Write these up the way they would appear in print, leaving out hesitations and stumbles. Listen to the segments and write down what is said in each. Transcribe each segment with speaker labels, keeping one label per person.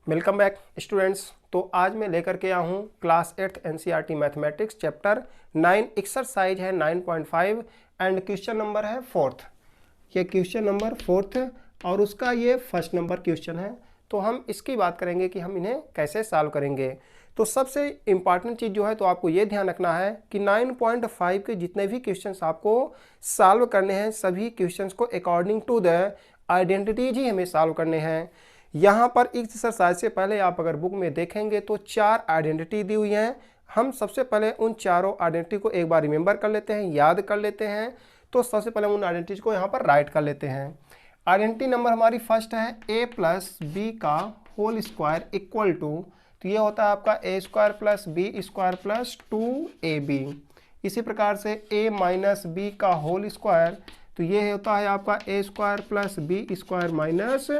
Speaker 1: Welcome back students. तो आज मैं लेकर के आया हूँ class 8th NCERT mathematics chapter 9 exercise है 9.5 एंड क्वेश्चन नंबर है 4th। ये क्वेश्चन नंबर 4th और उसका ये फर्स्ट नंबर क्वेश्चन है। तो हम इसकी बात करेंगे कि हम इन्हें कैसे सॉल्व करेंगे। तो सबसे इम्पॉर्टेंट चीज़ जो है तो आपको ये ध्यान रखना है कि 9.5 के जितने भी क्वेश्चंस आपको सॉल्व करने हैं सभी क्वेश्चंस को अकॉर्डिंग टू द आइडेंटिटीज ही हमें सॉल्व करने हैं। यहाँ पर इस एक्सरसाइज से पहले आप अगर बुक में देखेंगे तो 4 आइडेंटिटी दी हुई हैं। हम सबसे पहले उन चारों आइडेंटिटी को एक बार रिमेंबर कर लेते हैं, याद कर लेते हैं। तो सबसे पहले उन आइडेंटिटीज को यहाँ पर राइट कर लेते हैं। आइडेंटिटी नंबर हमारी फर्स्ट है a प्लस बी का होल स्क्वायर इक्वल टू, तो ये होता है आपका a square plus B square plus 2ab। इसी प्रकार से a माइनस बी का होल स्क्वायर, तो ये होता है आपका a square plus B square minus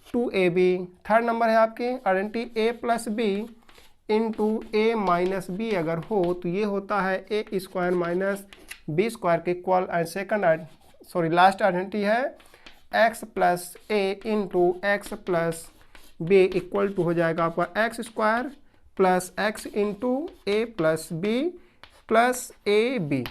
Speaker 1: 2ab। Third number है आपके identity a plus B into A minus B अगर हो तो ये होता है a square minus B square के equal. And second last identity है x plus A into X plus B equal to हो जाएगा आपका X square plus X into A plus B plus A B.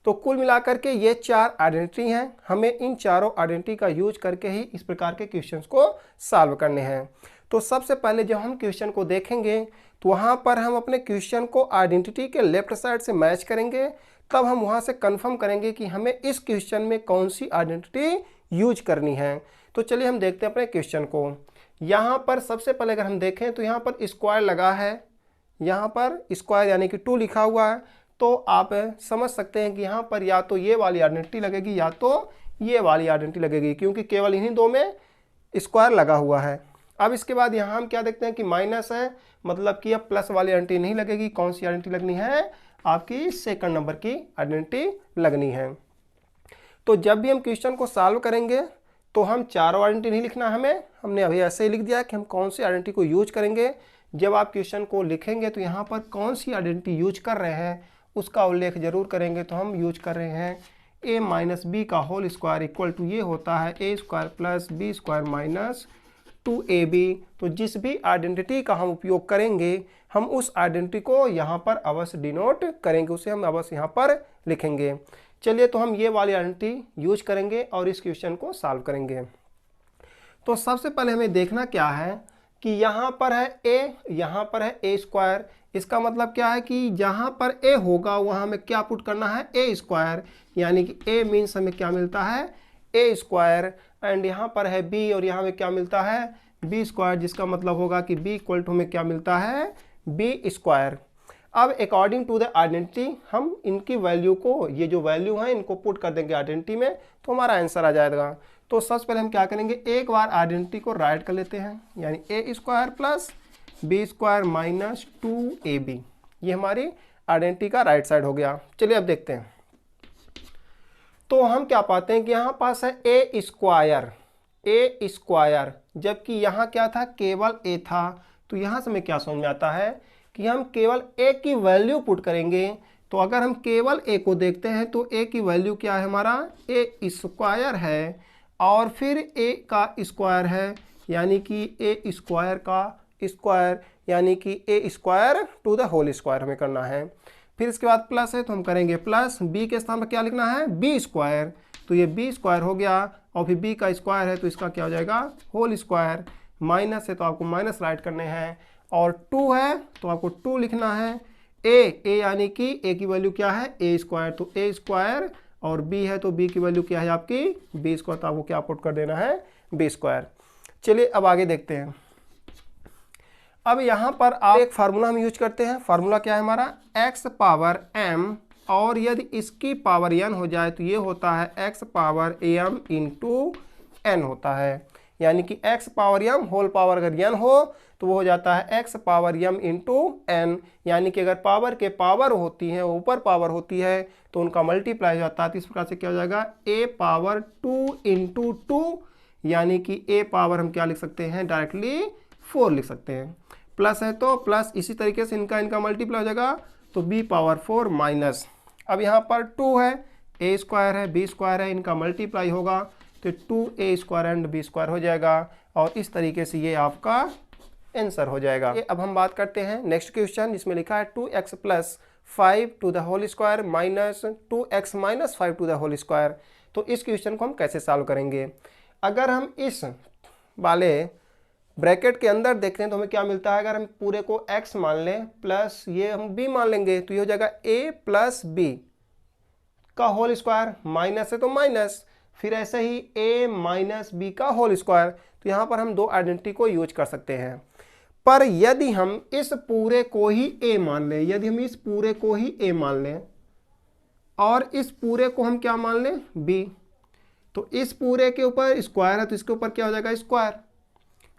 Speaker 1: तो कुल मिलाकर के ये 4 आइडेंटिटी हैं। हमें इन चारों आइडेंटिटी का यूज करके ही इस प्रकार के क्वेश्चंस को सॉल्व करने हैं। तो सबसे पहले जब हम क्वेश्चन को देखेंगे तो वहाँ पर हम अपने क्वेश्चन को आइडेंटिटी के लेफ्ट साइड से मैच करेंगे, तब हम वहाँ से कंफर्म करेंगे कि हमें इस क्वेश्चन में कौन सी आइडेंटिटी यूज करनी है। तो चलिए हम देखते हैं अपने क्वेश्चन को। यहाँ पर सबसे पहले अगर हम देखें तो यहाँ पर स्क्वायर लगा है, यहाँ पर स्क्वायर यानी कि 2 लिखा हुआ है। तो आप समझ सकते हैं कि यहाँ पर या तो ये वाली आइडेंटिटी लगेगी या तो ये वाली आइडेंटिटी लगेगी, क्योंकि केवल इन्हीं दो में स्क्वायर लगा हुआ है। अब इसके बाद यहाँ हम क्या देखते हैं कि माइनस है, मतलब कि अब प्लस वाली आइडेंटिटी नहीं लगेगी। कौन सी आइडेंटिटी लगनी है? आपकी सेकंड नंबर की आइडेंटिटी लगनी है। तो जब भी हम क्वेश्चन को सॉल्व करेंगे तो हम चारों आइडेंटिटी नहीं लिखना हमें, हमने अभी ऐसे ही लिख दिया कि हम कौन सी आइडेंटिटी को यूज करेंगे। जब आप क्वेश्चन को लिखेंगे तो यहाँ पर कौन सी आइडेंटिटी यूज कर रहे हैं उसका उल्लेख जरूर करेंगे। तो हम यूज कर रहे हैं a माइनस बी का होल स्क्वायर इक्वल टू, ये होता है a square plus B square minus 2ab। तो जिस भी आइडेंटिटी का हम उपयोग करेंगे हम उस आइडेंटिटी को यहाँ पर अवश्य डिनोट करेंगे, उसे हम अवश्य यहाँ पर लिखेंगे। चलिए तो हम ये वाली आइडेंटिटी यूज करेंगे और इस क्वेश्चन को सॉल्व करेंगे। तो सबसे पहले हमें देखना क्या है कि यहाँ पर है a, यहाँ पर है a स्क्वायर। इसका मतलब क्या है कि जहाँ पर a होगा वहाँ हमें क्या पुट करना है? a स्क्वायर, यानी कि a मीन्स हमें क्या मिलता है? a square. एंड यहाँ पर है b और यहाँ हमें क्या मिलता है? b स्क्वायर, जिसका मतलब होगा कि b इक्वल टू हमें क्या मिलता है? b square. अब अकॉर्डिंग टू द आइडेंटिटी हम इनकी वैल्यू को, ये जो वैल्यू है इनको पुट कर देंगे आइडेंटिटी में, तो हमारा आंसर आ जाएगा। तो सबसे पहले हम क्या करेंगे, एक बार आइडेंटिटी को राइट कर लेते हैं, यानी a square plus B square minus 2ab। ये हमारी आइडेंटिटी का राइट साइड हो गया। चलिए अब देखते हैं। तो हम क्या पाते हैं कि यहाँ पास है a स्क्वायर, जबकि यहाँ क्या था? केवल a था। तो यहाँ से हमें क्या समझ में आता है कि हम केवल a की वैल्यू पुट करेंगे। तो अगर हम केवल a को देखते हैं तो a की वैल्यू क्या है? हमारा a स्क्वायर है और फिर a का स्क्वायर है, यानी कि a स्क्वायर का स्क्वायर, यानी कि a square to the whole square हमें करना है। फिर इसके बाद प्लस है तो हम करेंगे प्लस, b के स्थान पर क्या लिखना है? b square. तो ये b स्क्वायर हो गया और फिर b का स्क्वायर है तो इसका क्या हो जाएगा? Whole square. माइनस है तो आपको माइनस राइट करने हैं, और 2 है तो आपको 2 लिखना है। a यानी कि a की वैल्यू क्या है? a स्क्वायर, तो a स्क्वायर, और b है तो b की वैल्यू क्या है आपकी? b स्क्वायर, तो आपको क्या पुट कर देना है? b square. चलिए अब आगे देखते हैं। अब यहाँ पर आप एक फार्मूला हम यूज करते हैं। फार्मूला क्या है हमारा? x पावर m, और यदि इसकी पावर n हो जाए तो ये होता है x power m into n होता है, यानी कि x power m whole power अगर n हो तो वो हो जाता है x power m into n, यानी कि अगर पावर के पावर होती है, ऊपर पावर होती है तो उनका मल्टीप्लाई हो जाता है। तो इस प्रकार से क्या हो जाएगा? a पावर 2 इंटू 2, यानी कि a पावर हम क्या लिख सकते हैं? डायरेक्टली 4 लिख सकते हैं। प्लस है तो प्लस, इसी तरीके से इनका मल्टीप्लाई हो जाएगा तो b पावर 4 माइनस, अब यहाँ पर 2 है, a स्क्वायर है, b स्क्वायर है, इनका मल्टीप्लाई होगा तो 2a square and b square हो जाएगा। और इस तरीके से ये आपका आंसर हो जाएगा। अब हम बात करते हैं नेक्स्ट क्वेश्चन जिसमें लिखा है 2x plus 5 to the whole square minus 2x minus 5 to the whole square. तो इस क्वेश्चन को हम कैसे सॉल्व करेंगे? अगर हम इस वाले ब्रैकेट के अंदर देखते हैं तो हमें क्या मिलता है, अगर हम पूरे को x मान लें प्लस ये हम b मान लेंगे तो ये हो जाएगा a प्लस b का होल स्क्वायर, माइनस है तो माइनस, फिर ऐसे ही a माइनस b का होल स्क्वायर। तो यहाँ पर हम दो आइडेंटिटी को यूज कर सकते हैं। पर यदि हम इस पूरे को ही a मान लें, यदि हम इस पूरे को ही a मान लें और इस पूरे को हम क्या मान लें b, तो इस पूरे के ऊपर स्क्वायर है तो इसके ऊपर क्या हो जाएगा स्क्वायर,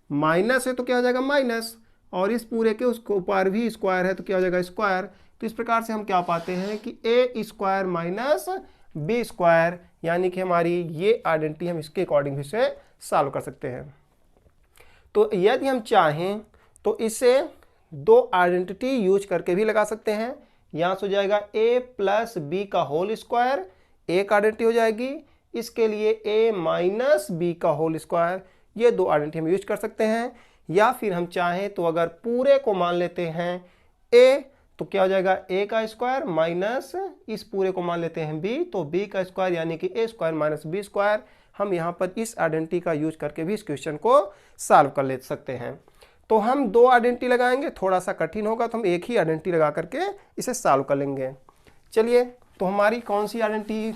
Speaker 1: माइनस है तो क्या हो जाएगा माइनस, और इस पूरे के उसके ऊपर भी स्क्वायर है तो क्या हो जाएगा स्क्वायर। तो इस प्रकार से हम क्या पाते हैं कि ए स्क्वायर माइनस बी स्क्वायर, यानी कि हमारी ये आइडेंटिटी हम इसके अकॉर्डिंग भी से सॉल्व कर सकते हैं। तो यदि हम चाहें तो इसे दो आइडेंटिटी यूज करके भी लगा सकते हैं। यहाँ से हो जाएगा a प्लस बी का होल स्क्वायर, एक आइडेंटिटी हो जाएगी। इसके लिए a माइनस बी का होल स्क्वायर, ये दो आइडेंटिटी हम यूज कर सकते हैं। या फिर हम चाहें तो अगर पूरे को मान लेते हैं a तो क्या हो जाएगा a का स्क्वायर माइनस इस पूरे को मान लेते हैं b तो b का स्क्वायर, यानी कि a square minus b square. हम यहाँ पर इस आइडेंटिटी का यूज करके भी इस क्वेश्चन को सॉल्व कर ले सकते हैं। तो हम दो आइडेंटिटी लगाएंगे, थोड़ा सा कठिन होगा तो हम एक ही आइडेंटिटी लगा करके इसे सॉल्व कर लेंगे। चलिए, तो हमारी कौन सी आइडेंटिटी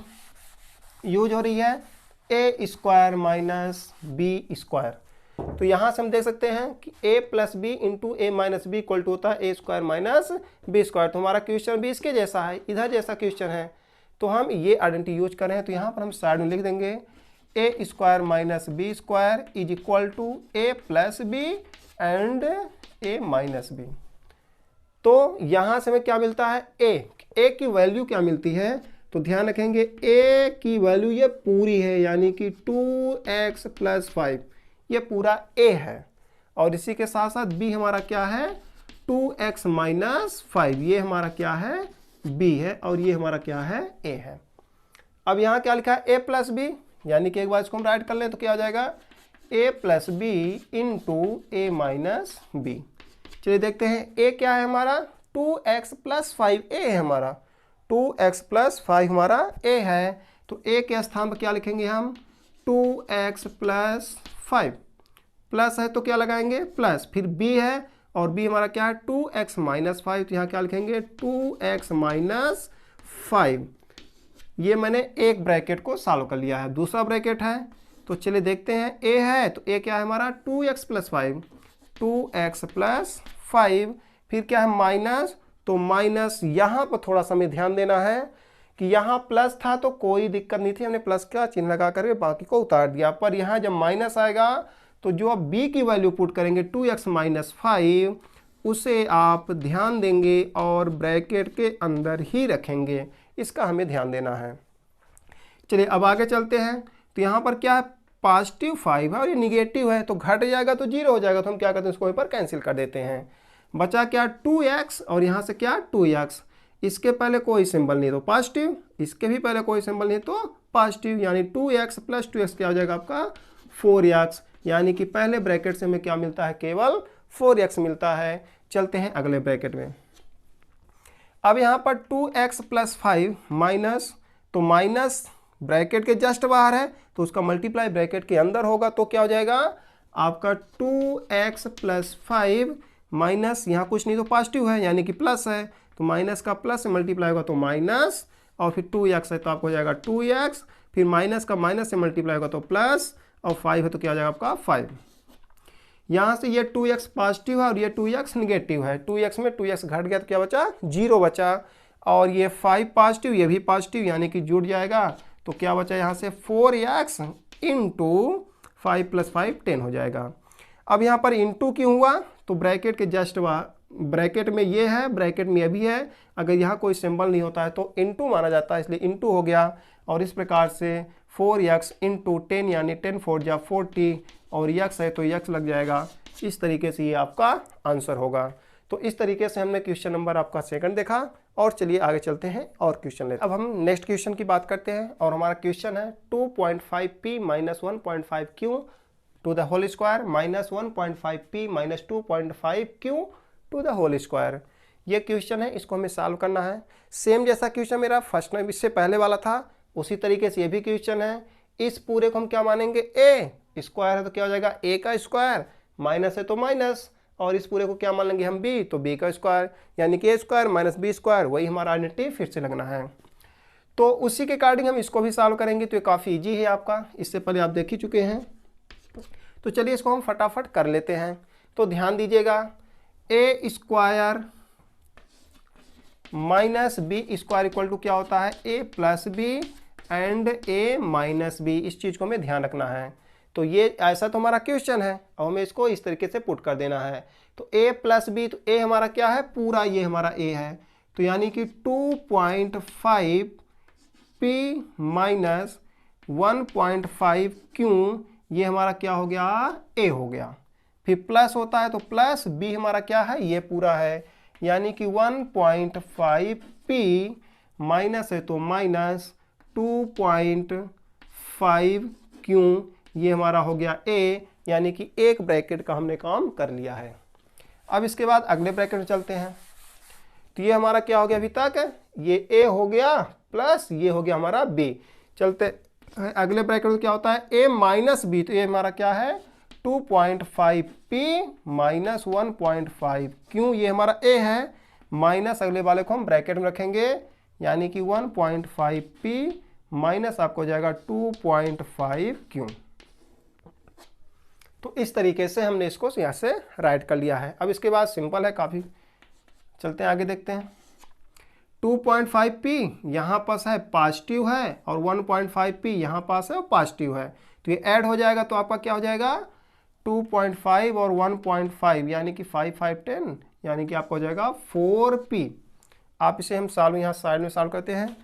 Speaker 1: यूज हो रही है, A square minus B square. तो यहाँ से हम देख सकते हैं कि a plus B into A minus B equal to होता है A square minus B square. तो हमारा क्वेश्चन भी इसके जैसा है, इधर जैसा क्वेश्चन है, तो हम ये आइडेंटिटी यूज कर रहे हैं। तो यहाँ पर हम साइड में लिख देंगे A square minus B square is equal to A plus B and A minus B. तो यहाँ से हमें क्या मिलता है, ए की वैल्यू क्या मिलती है, तो ध्यान रखेंगे a की वैल्यू ये पूरी है, यानी कि 2x प्लस 5, ये पूरा a है। और इसी के साथ साथ b हमारा क्या है 2x माइनस 5, ये हमारा क्या है b है, और ये हमारा क्या है a है। अब यहाँ क्या लिखा है a प्लस बी, यानी कि एक बार इसको हम राइट कर लें तो क्या हो जाएगा a plus B into A minus B. चलिए देखते हैं a क्या है हमारा 2x प्लस 5, a है हमारा 2x प्लस 5 हमारा a है। तो a के स्थान पर क्या लिखेंगे हम 2x प्लस 5, प्लस है तो क्या लगाएंगे प्लस, फिर b है और b हमारा क्या है 2x माइनस 5, तो यहाँ क्या लिखेंगे 2x माइनस 5। ये मैंने एक ब्रैकेट को सॉल्व कर लिया है। दूसरा ब्रैकेट है तो चलिए देखते हैं a है तो a क्या है हमारा 2x प्लस 5, 2x प्लस 5, फिर क्या है माइनस, तो माइनस यहाँ पर थोड़ा सा हमें ध्यान देना है कि यहाँ प्लस था तो कोई दिक्कत नहीं थी, हमने प्लस का चिन्ह लगा करके बाकी को उतार दिया। पर यहाँ जब माइनस आएगा तो जो आप b की वैल्यू पुट करेंगे 2x माइनस 5, उसे आप ध्यान देंगे और ब्रैकेट के अंदर ही रखेंगे, इसका हमें ध्यान देना है। चलिए अब आगे चलते हैं। तो यहाँ पर क्या है पॉजिटिव 5 है और ये निगेटिव है, तो घट जाएगा तो 0 हो जाएगा, तो हम क्या करते हैं इसको यहाँ पर कैंसिल कर देते हैं। बचा क्या 2x और यहाँ से क्या 2x, इसके पहले कोई सिंबल नहीं तो पॉजिटिव, इसके भी पहले कोई सिंबल नहीं तो पॉजिटिव, यानी 2x प्लस 2x क्या हो जाएगा आपका 4x, यानी कि पहले ब्रैकेट से हमें क्या मिलता है केवल 4x मिलता है। चलते हैं अगले ब्रैकेट में। अब यहाँ पर 2x प्लस 5 माइनस, तो माइनस ब्रैकेट के जस्ट बाहर है तो उसका मल्टीप्लाई ब्रैकेट के अंदर होगा, तो क्या हो जाएगा आपका 2x प्लस 5 माइनस, यहाँ कुछ नहीं तो पॉजिटिव है यानी कि प्लस है, तो माइनस का प्लस से मल्टीप्लाई होगा तो माइनस, और फिर 2x है तो आपको हो जाएगा 2x, फिर माइनस का माइनस से मल्टीप्लाई होगा तो प्लस, और 5 है तो क्या हो जाएगा आपका 5। यहाँ से ये 2x पॉजिटिव है और ये 2x निगेटिव है, 2x में 2x घट गया तो क्या बचा 0 बचा, और ये 5 पॉजिटिव ये भी पॉजिटिव यानी कि जुड़ जाएगा, तो क्या बचा यहाँ से 4x इंटू 5 प्लस 5 10 हो जाएगा। अब यहाँ पर इंटू क्यों हुआ, तो ब्रैकेट के जस्ट ब्रैकेट में ये है, ब्रैकेट में ये भी है, अगर यहाँ कोई सिंबल नहीं होता है तो इंटू माना जाता है, इसलिए इंटू हो गया। और इस प्रकार से 4x इंटू 10 यानी 10 4 जा 40, और x है तो x लग जाएगा। इस तरीके से ये आपका आंसर होगा। तो इस तरीके से हमने क्वेश्चन नंबर आपका सेकंड देखा, और चलिए आगे चलते हैं और क्वेश्चन लेते हैं। अब हम नेक्स्ट क्वेश्चन की बात करते हैं, और हमारा क्वेश्चन है 2.5p minus 1.5q to the whole square minus 1.5p minus 2.5q to the whole square. ये क्वेश्चन है, इसको हमें सॉल्व करना है। सेम जैसा क्वेश्चन मेरा फर्स्ट में इससे पहले वाला था उसी तरीके से ये भी क्वेश्चन है। इस पूरे को हम क्या मानेंगे, ए स्क्वायर है तो क्या हो जाएगा ए का स्क्वायर, माइनस है तो माइनस, और इस पूरे को क्या मान लेंगे हम बी, तो बी का स्क्वायर, यानी कि ए स्क्वायर माइनस बी स्क्वायर, वही हमारा आइडेंटिटी फिर से लगना है। तो उसी के अकॉर्डिंग हम इसको भी सॉल्व करेंगे। तो ये काफ़ी ईजी है आपका, इससे पहले आप देख ही चुके हैं। तो चलिए इसको हम फटाफट कर लेते हैं। तो ध्यान दीजिएगा, A square minus B square equal to क्या होता है, A plus B and A minus B. इस चीज़ को हमें ध्यान रखना है। तो ये ऐसा तो हमारा क्वेश्चन है और हमें इसको इस तरीके से पुट कर देना है। तो a प्लस बी, तो a हमारा क्या है, पूरा ये हमारा a है, तो यानी कि 2.5 p माइनस 1.5 q, ये हमारा क्या हो गया, a हो गया। फिर प्लस होता है तो प्लस b हमारा क्या है, ये पूरा है, यानी कि 1.5 p माइनस है तो माइनस 2.5 q, ये हमारा हो गया a, यानी कि एक ब्रैकेट का हमने काम कर लिया है। अब इसके बाद अगले ब्रैकेट में चलते हैं। तो ये हमारा क्या हो गया अभी तक, ये a हो गया प्लस ये हो गया हमारा b। चलते अगले ब्रैकेट में क्या होता है, a माइनस b, तो ये हमारा क्या है 2.5 p माइनस 1.5 q, ये हमारा a है, माइनस अगले वाले को हम ब्रैकेट में रखेंगे, यानी कि 1.5 p माइनस आपको हो जाएगा 2.5 q। तो इस तरीके से हमने इसको यहाँ से राइट कर लिया है। अब इसके बाद सिंपल है काफ़ी, चलते हैं आगे देखते हैं। 2.5p यहाँ पास है पॉजिटिव है और 1.5p यहाँ पास है और पॉजिटिव है, तो ये ऐड हो जाएगा तो आपका क्या हो जाएगा 2.5 और 1.5, यानी कि 5 5 10, यानी कि आपका हो जाएगा 4p। आप इसे हम सॉल्व यहाँ साइड में सॉल्व करते हैं।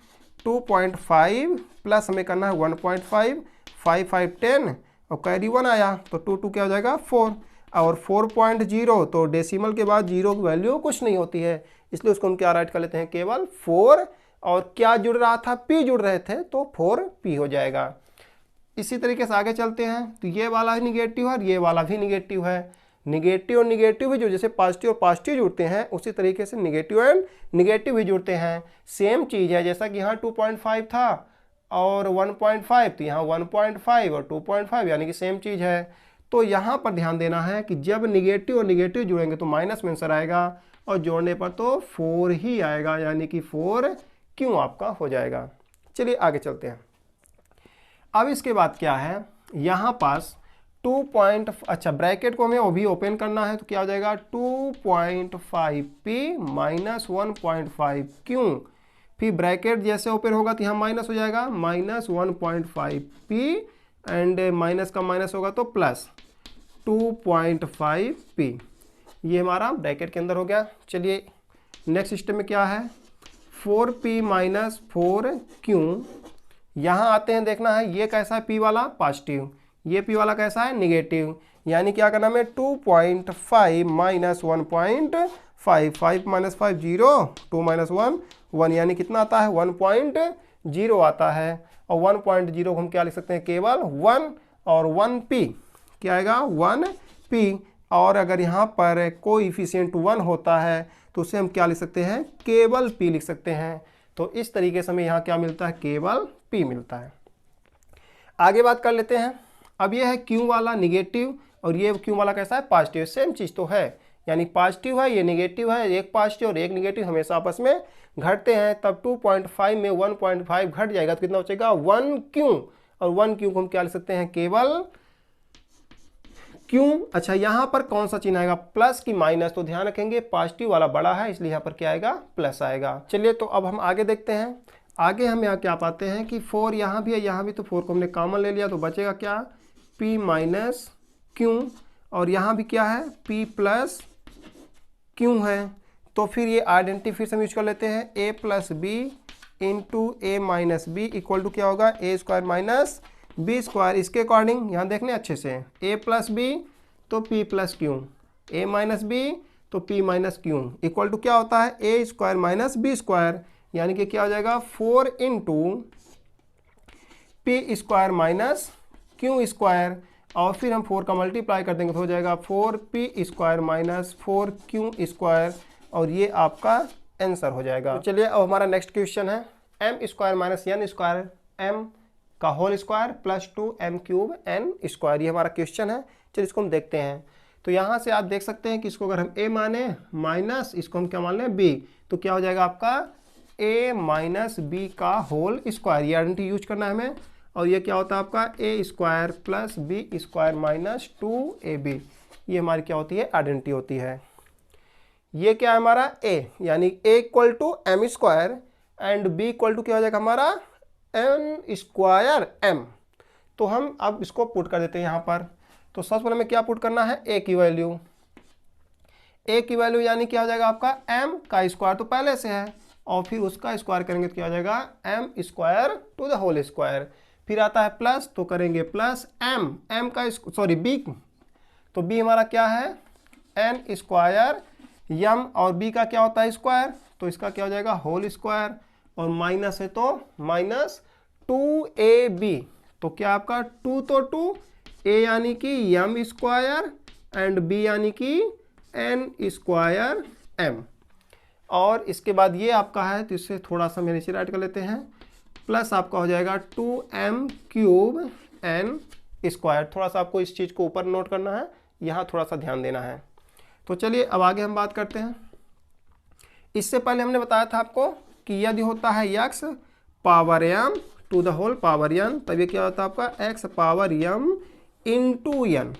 Speaker 1: 2.5 प्लस हमें करना है 1.5, 5 5 10 और कैरी 1 आया तो 2 2 क्या हो जाएगा 4, और 4.0 तो डेसिमल के बाद जीरो की वैल्यू कुछ नहीं होती है, इसलिए उसको हम क्या राइट कर लेते हैं, केवल 4, और क्या जुड़ रहा था, p जुड़ रहे थे तो 4p हो जाएगा। इसी तरीके से आगे चलते हैं। तो ये वाला ही निगेटिव है और ये वाला भी निगेटिव है। निगेटिव और निगेटिव भी जो जैसे पॉजिटिव और पॉजिटिव जुड़ते हैं उसी तरीके से निगेटिव एंड निगेटिव भी जुड़ते हैं। सेम चीज़ है, जैसा कि यहाँ 2.5 था और 1.5, तो यहाँ 1.5 और 2.5, यानी कि सेम चीज़ है। तो यहाँ पर ध्यान देना है कि जब निगेटिव और निगेटिव जुड़ेंगे तो माइनस में आंसर आएगा और जोड़ने पर तो 4 ही आएगा, यानी कि 4 क्यों आपका हो जाएगा। चलिए आगे चलते हैं। अब इसके बाद क्या है, यहाँ पास अच्छा ब्रैकेट को हमें वो भी ओपन करना है, तो क्या हो जाएगा 2.5p माइनस 1.5 क्यों, फिर ब्रैकेट जैसे ओपन होगा तो यहाँ माइनस हो जाएगा माइनस 1.5p एंड माइनस का माइनस होगा तो प्लस 2.5p, ये हमारा ब्रैकेट के अंदर हो गया। चलिए नेक्स्ट स्टेप में क्या है, 4p माइनस 4q, यहाँ आते हैं, देखना है ये कैसा है, p वाला पॉजिटिव, ये p वाला कैसा है निगेटिव, यानी क्या करना है 2.5 माइनस 1.5, 5 माइनस 5 0, 2 माइनस 1 1, यानी कितना आता है 1.0 आता है, और 1.0 को हम क्या लिख सकते हैं, केवल 1 और 1p, क्या आएगा 1p, और अगर यहाँ पर कोएफिशिएंट 1 होता है तो उसे हम क्या लिख सकते हैं, केवल p लिख सकते हैं। तो इस तरीके से हमें यहाँ क्या मिलता है, केवल p मिलता है। आगे बात कर लेते हैं। अब ये है q वाला निगेटिव और ये q वाला कैसा है पॉजिटिव, सेम चीज़ तो है, यानी पॉजिटिव है ये निगेटिव है, एक पॉजिटिव और एक निगेटिव हमेशा आपस में घटते हैं, तब 2.5 में 1.5 घट जाएगा तो कितना बचेगा 1q, और 1q को हम क्या लिख सकते हैं, केवल q। अच्छा यहाँ पर कौन सा चिन्ह आएगा, प्लस की माइनस, तो ध्यान रखेंगे पॉजिटिव वाला बड़ा है इसलिए यहाँ पर क्या आएगा प्लस आएगा। चलिए तो अब हम आगे देखते हैं। आगे हम यहाँ क्या पाते हैं कि 4 यहाँ भी है, यहाँ भी, तो 4 को हमने कॉमन ले लिया तो बचेगा क्या p माइनस q, और यहाँ भी क्या है p प्लस q है। तो फिर ये आइडेंटिटी फिर से हम यूज कर लेते हैं, a plus B into A minus B equal to क्या होगा A square minus B square. इसके अकॉर्डिंग यहाँ देखने अच्छे से, a प्लस बी तो p plus Q, a minus B तो p minus Q equal to क्या होता है A square minus B square, यानी कि क्या हो जाएगा 4 into P square minus Q square, और फिर हम 4 का मल्टीप्लाई कर देंगे तो हो जाएगा 4p² माइनस 4q², और ये आपका आंसर हो जाएगा। तो चलिए अब हमारा नेक्स्ट क्वेश्चन है m² माइनस n² m का whole square plus 2m³ n², ये हमारा क्वेश्चन है। चलिए इसको हम देखते हैं। तो यहाँ से आप देख सकते हैं कि इसको अगर हम a माने माइनस इसको हम क्या मान लें b, तो क्या हो जाएगा आपका a माइनस b का होल स्क्वायर, ये आइडेंटिटी यूज करना है हमें। और ये क्या होता है आपका a² plus b² minus 2ab, ये हमारी क्या होती है आइडेंटिटी होती है। ये क्या है हमारा a, यानी a equal to m² and b equal to क्या हो जाएगा हमारा n² m। तो हम अब इसको पुट कर देते हैं यहाँ पर। तो सबसे पहले हमें क्या पुट करना है, a की वैल्यू यानी क्या हो जाएगा आपका m का स्क्वायर तो पहले से है, और फिर उसका स्क्वायर करेंगे तो क्या हो जाएगा m² to the whole square. फिर आता है प्लस, तो करेंगे प्लस m का b, तो b हमारा क्या है n² m, और b का क्या होता है स्क्वायर, तो इसका क्या हो जाएगा होल स्क्वायर, और माइनस है तो माइनस 2ab, तो क्या आपका 2 तो 2, a यानी कि m² एंड b यानी कि n² m। और इसके बाद ये आपका है, तो इससे थोड़ा सा मेरे नीचे राइट कर लेते हैं, प्लस आपका हो जाएगा 2m³ n²। थोड़ा सा आपको इस चीज़ को ऊपर नोट करना है, यहाँ थोड़ा सा ध्यान देना है। तो चलिए अब आगे हम बात करते हैं। इससे पहले हमने बताया था आपको कि यदि होता है x power m to the whole power n, तब ये क्या होता है आपका x power m into n।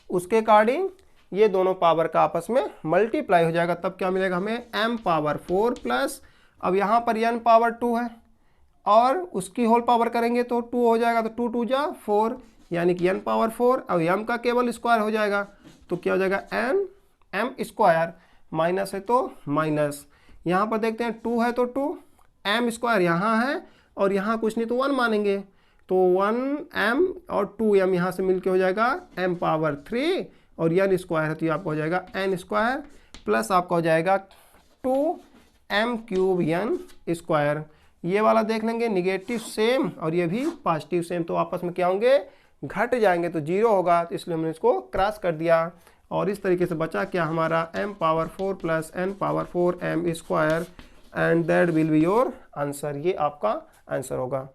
Speaker 1: उसके अकॉर्डिंग ये दोनों पावर का आपस में मल्टीप्लाई हो जाएगा, तब क्या मिलेगा हमें m पावर 4 प्लस, अब यहाँ पर n पावर 2 है और उसकी होल पावर करेंगे तो 2 हो जाएगा, तो 2 2 जा 4 यानी कि n पावर 4, अब m का केवल स्क्वायर हो जाएगा, तो क्या हो जाएगा m² माइनस है तो माइनस, यहाँ पर देखते हैं 2 है तो 2 m² यहाँ है और यहाँ कुछ नहीं तो 1 मानेंगे, तो 1m और 2m यहाँ से मिलके हो जाएगा m पावर 3, और n² है तो ये आपका हो जाएगा n² प्लस आपका हो जाएगा 2m³ n²। ये वाला देख लेंगे निगेटिव सेम और ये भी पॉजिटिव सेम, तो आपस में क्या होंगे घट जाएंगे, तो 0 होगा, तो इसलिए हमने इसको क्रॉस कर दिया। और इस तरीके से बचा क्या हमारा m power 4 plus n power 4 m² and that will be your answer, ये आपका आंसर होगा।